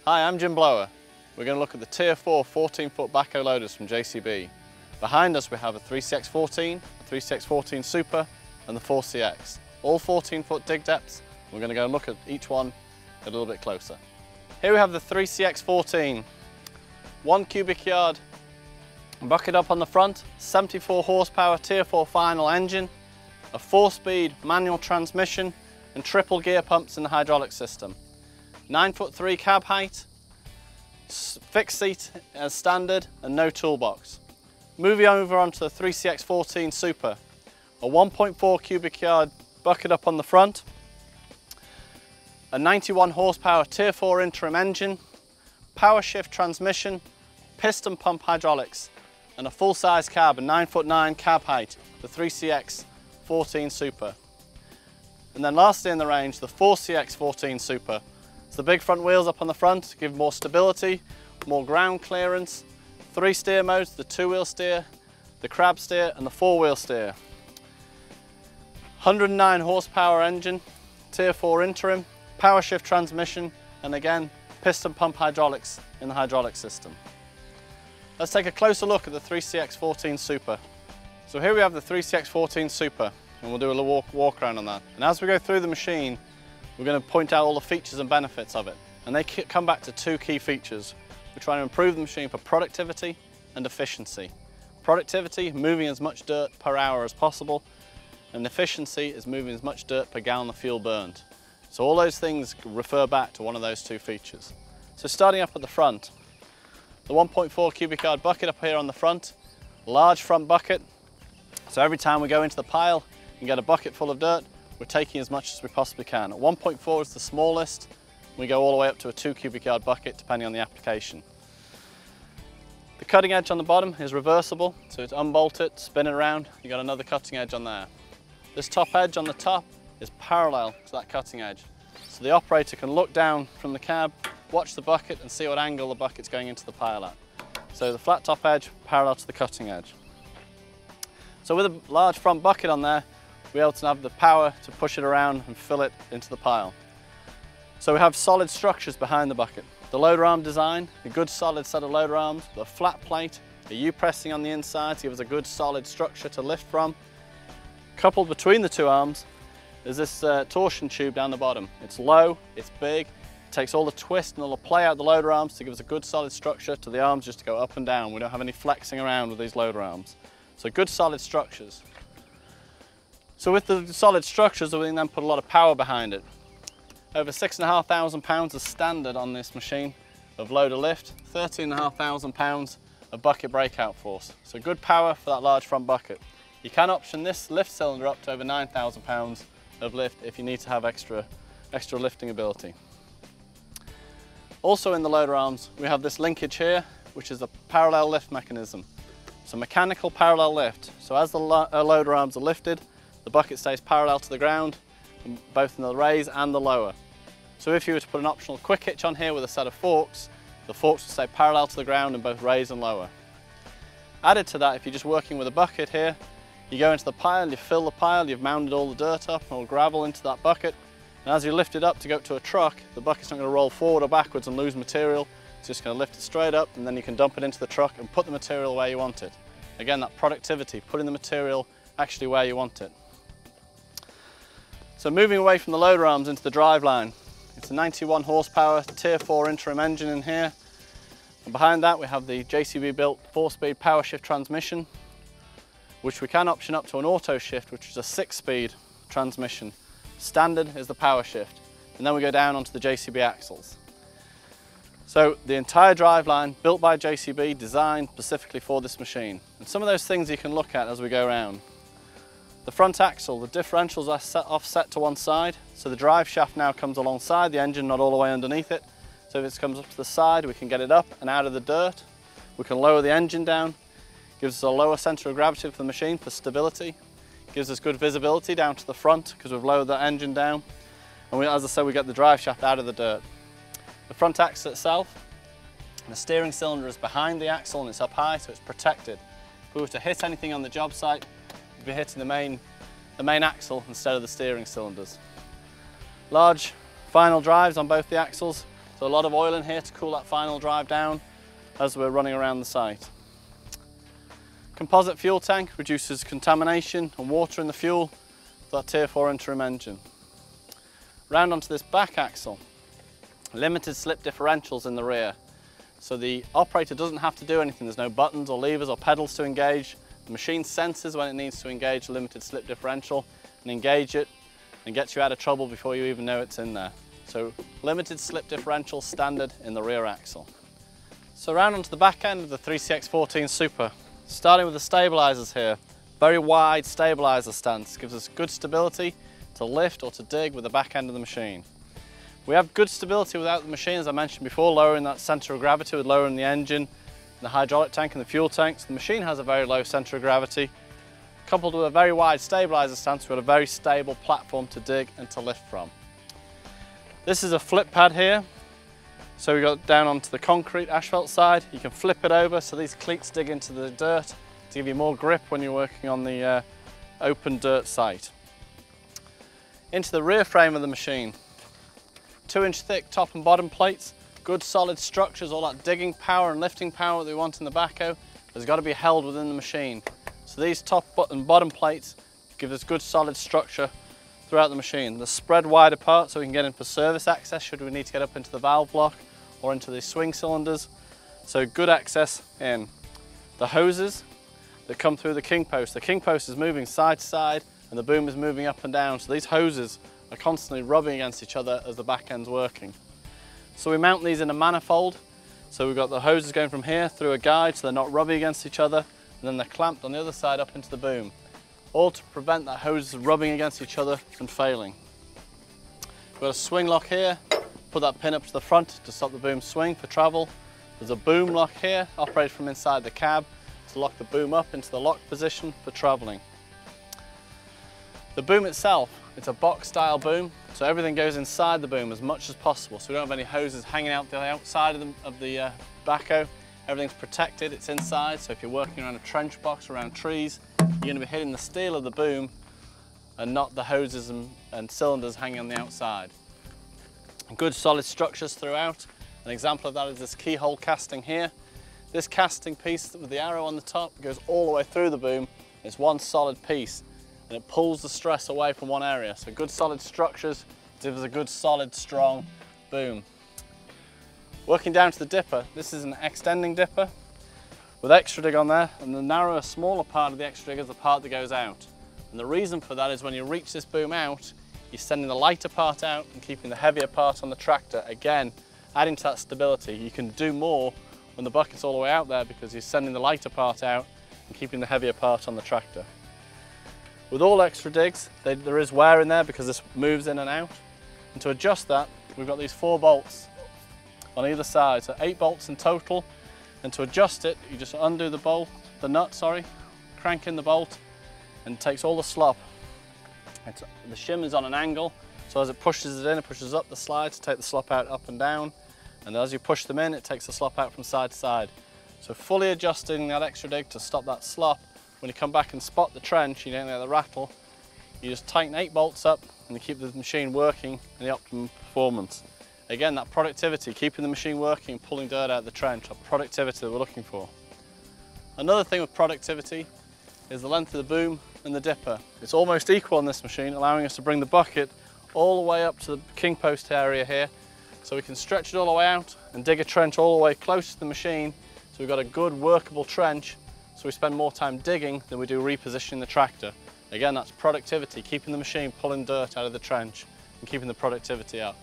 Hi, I'm Jim Blower. We're going to look at the Tier 4 14-foot backhoe loaders from JCB. Behind us we have a 3CX14, a 3CX14 Super and the 4CX. All 14-foot dig depths. We're going to go and look at each one a little bit closer. Here we have the 3CX14. 1 cubic yard bucket up on the front, 74 horsepower Tier 4 final engine, a 4-speed manual transmission and triple gear pumps in the hydraulic system. 9'3" cab height, fixed seat as standard and no toolbox. Moving over onto the 3CX14 Super, a 1.4 cubic yard bucket up on the front, a 91 horsepower Tier 4 interim engine, power shift transmission, piston pump hydraulics and a full-size cab, a 9'9" cab height, the 3CX14 Super. And then lastly in the range, the 4CX14 Super. The big front wheels up on the front to give more stability, more ground clearance, 3 steer modes, the 2-wheel steer, the crab steer and the 4-wheel steer. 109 horsepower engine, Tier 4 interim, power shift transmission and again piston pump hydraulics in the hydraulic system. Let's take a closer look at the 3CX14 Super. So here we have the 3CX14 Super and we'll do a little walk around on that. And as we go through the machine, we're going to point out all the features and benefits of it. And they come back to 2 key features. We're trying to improve the machine for productivity and efficiency. Productivity, moving as much dirt per hour as possible, and efficiency is moving as much dirt per gallon of fuel burned. So all those things refer back to one of those 2 features. So starting up at the front, the 1.4 cubic yard bucket up here on the front, large front bucket. So every time we go into the pile and get a bucket full of dirt, we're taking as much as we possibly can. 1.4 is the smallest. We go all the way up to a 2 cubic yard bucket depending on the application. The cutting edge on the bottom is reversible, so it's unbolt it, spin it around, you got another cutting edge on there. This top edge on the top is parallel to that cutting edge. So the operator can look down from the cab, watch the bucket and see what angle the bucket's going into the pile at. So the flat top edge parallel to the cutting edge. So with a large front bucket on there, we're able to have the power to push it around and fill it into the pile. So we have solid structures behind the bucket. The loader arm design, a good solid set of loader arms, with a flat plate, a U-pressing on the inside to give us a good solid structure to lift from. Coupled between the 2 arms is this torsion tube down the bottom. It's low, it's big, it takes all the twist and all the play out the loader arms to give us a good solid structure to the arms just to go up and down. We don't have any flexing around with these loader arms. So good solid structures. So with the solid structures, we can then put a lot of power behind it. Over 6,500 pounds is standard on this machine of loader lift, 13,500 pounds of bucket breakout force. So good power for that large front bucket. You can option this lift cylinder up to over 9,000 pounds of lift if you need to have extra lifting ability. Also in the loader arms, we have this linkage here, which is a parallel lift mechanism. So mechanical parallel lift. So as the loader arms are lifted, the bucket stays parallel to the ground, both in the raise and the lower. So if you were to put an optional quick hitch on here with a set of forks, the forks will stay parallel to the ground in both raise and lower. Added to that, if you're just working with a bucket here, you go into the pile, you fill the pile, you've mounted all the dirt up or gravel into that bucket, and as you lift it up to go to a truck, the bucket's not going to roll forward or backwards and lose material. It's just going to lift it straight up and then you can dump it into the truck and put the material where you want it. Again, that productivity, putting the material actually where you want it. So moving away from the loader arms into the driveline, it's a 91 horsepower Tier 4 interim engine in here. And behind that we have the JCB built 4-speed power shift transmission, which we can option up to an auto shift, which is a 6-speed transmission. Standard is the power shift. And then we go down onto the JCB axles. So the entire driveline built by JCB, designed specifically for this machine. And some of those things you can look at as we go around. The front axle, the differentials are offset to one side, so the drive shaft now comes alongside the engine, not all the way underneath it. So if it comes up to the side, we can get it up and out of the dirt. We can lower the engine down, gives us a lower centre of gravity for the machine for stability, gives us good visibility down to the front because we've lowered the engine down. And as I said, we get the drive shaft out of the dirt. The front axle itself, the steering cylinder is behind the axle and it's up high, so it's protected. If we were to hit anything on the job site, we'd be hitting the main axle instead of the steering cylinders. Large final drives on both the axles, so So a lot of oil in here to cool that final drive down as we're running around the site. Composite fuel tank reduces contamination and water in the fuel for that Tier 4 interim engine. Round onto this back axle, limited slip differentials in the rear. So the operator doesn't have to do anything. There's no buttons or levers or pedals to engage. The machine senses when it needs to engage the limited slip differential and engage it and gets you out of trouble before you even know it's in there. So limited slip differential standard in the rear axle. So round onto the back end of the 3CX14 Super. Starting with the stabilizers here, very wide stabilizer stance, gives us good stability to lift or to dig with the back end of the machine. We have good stability without the machine, as I mentioned before, lowering that center of gravity with lowering the engine, the hydraulic tank and the fuel tanks. The machine has a very low center of gravity. Coupled with a very wide stabilizer stance, we've got a very stable platform to dig and to lift from. This is a flip pad here. So we got down onto the concrete asphalt side. You can flip it over so these cleats dig into the dirt to give you more grip when you're working on the open dirt site. Into the rear frame of the machine. 2-inch thick top and bottom plates, good solid structures. All that digging power and lifting power that we want in the backhoe has got to be held within the machine. So these top and bottom plates give us good solid structure throughout the machine. They're spread wide apart so we can get in for service access should we need to get up into the valve block or into the swing cylinders. So good access in. The hoses that come through the king post. The king post is moving side to side and the boom is moving up and down. So these hoses are constantly rubbing against each other as the back end's working. So we mount these in a manifold. So we've got the hoses going from here through a guide so they're not rubbing against each other, and then they're clamped on the other side up into the boom. All to prevent that hose rubbing against each other and failing. We've got a swing lock here, put that pin up to the front to stop the boom swing for travel. There's a boom lock here, operated from inside the cab to lock the boom up into the lock position for traveling. The boom itself, it's a box style boom, so everything goes inside the boom as much as possible, so we don't have any hoses hanging out the outside of the backhoe. Everything's protected, it's inside, so if you're working around a trench box, around trees, you're going to be hitting the steel of the boom and not the hoses and cylinders hanging on the outside. Good solid structures throughout. An example of that is this keyhole casting here. This casting piece with the arrow on the top goes all the way through the boom. It's one solid piece and it pulls the stress away from one area. So good solid structures gives us a good solid strong boom. Working down to the dipper, this is an extending dipper with extra dig on there, and the narrower, smaller part of the extra dig is the part that goes out. And the reason for that is when you reach this boom out, you're sending the lighter part out and keeping the heavier part on the tractor. Again, adding to that stability. You can do more when the bucket's all the way out there because you're sending the lighter part out and keeping the heavier part on the tractor. With all extra digs, there is wear in there because this moves in and out. And to adjust that, we've got these 4 bolts on either side, so 8 bolts in total. And to adjust it, you just undo the nut, crank in the bolt, and it takes all the slop. The shim is on an angle, so as it pushes it in, it pushes up the slide to take the slop out up and down. And as you push them in, it takes the slop out from side to side. So fully adjusting that extra dig to stop that slop. When you come back and spot the trench, you don't get the rattle. You just tighten 8 bolts up and you keep the machine working in the optimum performance. Again, that productivity, keeping the machine working, pulling dirt out of the trench, that productivity that we're looking for. Another thing with productivity is the length of the boom and the dipper. It's almost equal on this machine, allowing us to bring the bucket all the way up to the king post area here, so we can stretch it all the way out and dig a trench all the way close to the machine, so we've got a good workable trench, so we spend more time digging than we do repositioning the tractor. Again, that's productivity, keeping the machine pulling dirt out of the trench and keeping the productivity up.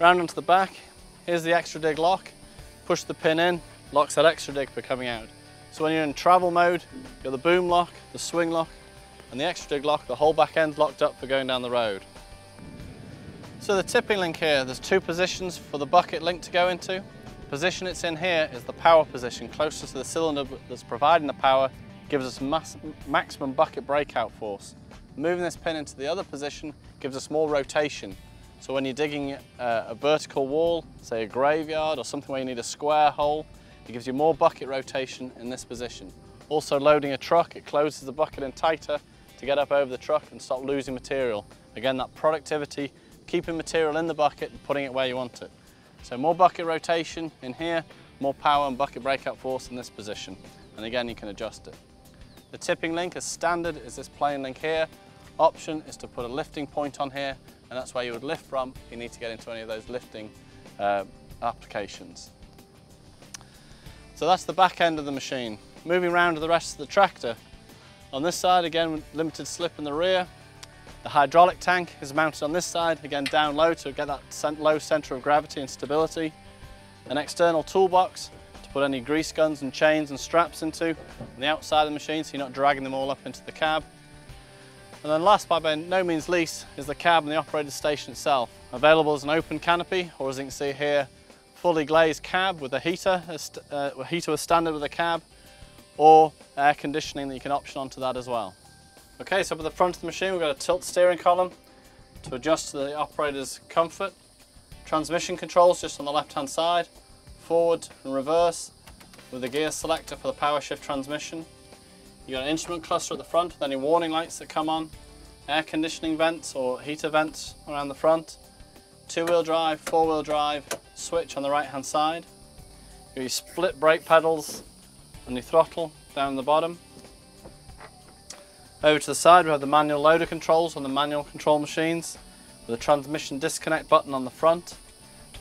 Round onto the back, here's the extra dig lock. Push the pin in, locks that extra dig for coming out. So when you're in travel mode, you've got the boom lock, the swing lock, and the extra dig lock, the whole back end's locked up for going down the road. So the tipping link here, there's 2 positions for the bucket link to go into. The position it's in here is the power position, closest to the cylinder that's providing the power, gives us maximum bucket breakout force. Moving this pin into the other position gives us more rotation. So when you're digging a vertical wall, say a graveyard or something where you need a square hole, it gives you more bucket rotation in this position. Also loading a truck, it closes the bucket in tighter to get up over the truck and stop losing material. Again, that productivity, keeping material in the bucket and putting it where you want it. So more bucket rotation in here, more power and bucket breakout force in this position. And again, you can adjust it. The tipping link as standard is this plain link here. Option is to put a lifting point on here, and that's where you would lift from if you need to get into any of those lifting applications. So that's the back end of the machine. Moving around to the rest of the tractor. On this side, again, limited slip in the rear. The hydraulic tank is mounted on this side, again down low to get that low center of gravity and stability. An external toolbox to put any grease guns and chains and straps into on the outside of the machine so you're not dragging them all up into the cab. And then last but by no means least is the cab and the operator's station itself. Available as an open canopy, or as you can see here, fully glazed cab with a heater as standard with a cab, or air conditioning that you can option onto that as well. Okay, so up at the front of the machine we've got a tilt steering column to adjust to the operator's comfort. Transmission controls just on the left hand side, forward and reverse with the gear selector for the power shift transmission. You've got an instrument cluster at the front with any warning lights that come on, air conditioning vents or heater vents around the front, two-wheel drive, four-wheel drive, switch on the right hand side. You've got your split brake pedals and your throttle down the bottom. Over to the side we have the manual loader controls on the manual control machines with a transmission disconnect button on the front.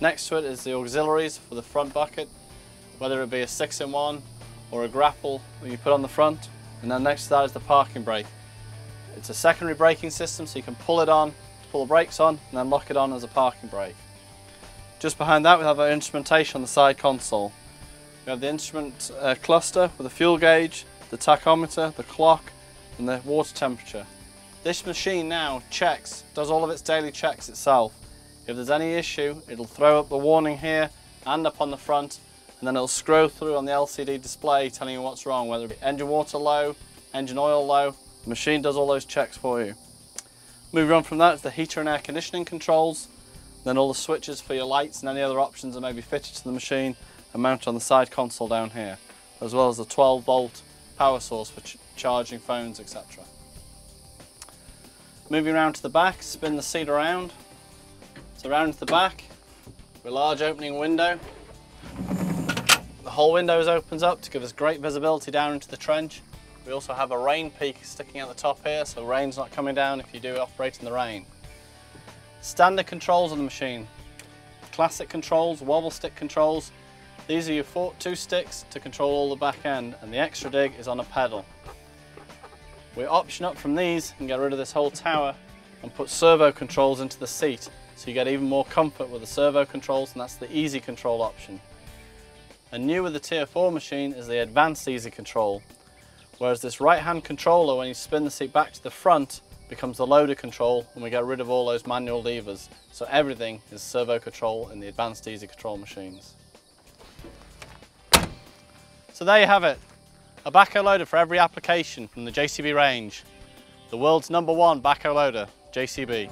Next to it is the auxiliaries for the front bucket, whether it be a 6-in-1 or a grapple that you put on the front. And then next to that is the parking brake. It's a secondary braking system, so you can pull it on, pull the brakes on, and then lock it on as a parking brake. Just behind that we have our instrumentation on the side console. We have the instrument cluster with the fuel gauge, the tachometer, the clock, and the water temperature. This machine now does all of its daily checks itself. If there's any issue, it'll throw up the warning here and up on the front, and then it'll scroll through on the LCD display telling you what's wrong, whether it be engine water low, engine oil low. The machine does all those checks for you. Moving on from that is the heater and air conditioning controls, then all the switches for your lights and any other options that may be fitted to the machine are mounted on the side console down here, as well as the 12-volt power source for charging phones, etc. Moving around to the back, spin the seat around. So around to the back, a large opening window. The whole window opens up to give us great visibility down into the trench. We also have a rain peak sticking out the top here, so rain's not coming down if you do operate in the rain. Standard controls on the machine. Classic controls, wobble stick controls. These are your two sticks to control all the back end, and the extra dig is on a pedal. We option up from these and get rid of this whole tower and put servo controls into the seat, so you get even more comfort with the servo controls, and that's the easy control option. And new with the Tier 4 machine is the advanced easy control, whereas this right hand controller, when you spin the seat back to the front, becomes the loader control, and we get rid of all those manual levers. So everything is servo control in the advanced easy control machines. So there you have it, a backhoe loader for every application from the JCB range. The world's #1 backhoe loader, JCB.